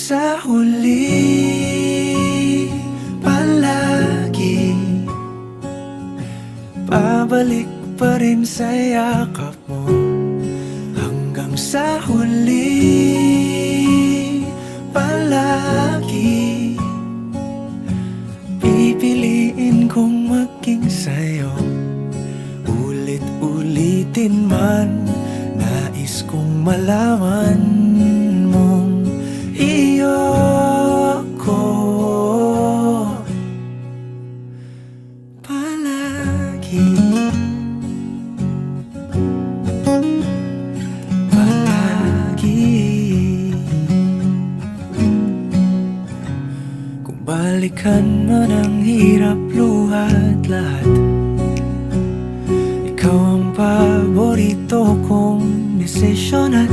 sa huli, palagi babalik pa rin sa yakap mo. Hanggang sa huli, palagi pipiliin kong maging sa'yo. Ulit-ulitin man, nais kong malaman mong iyo ko palagi. Kung balikan man ang hirap, luha at lahat, ikaw ang paborito kong desisyon at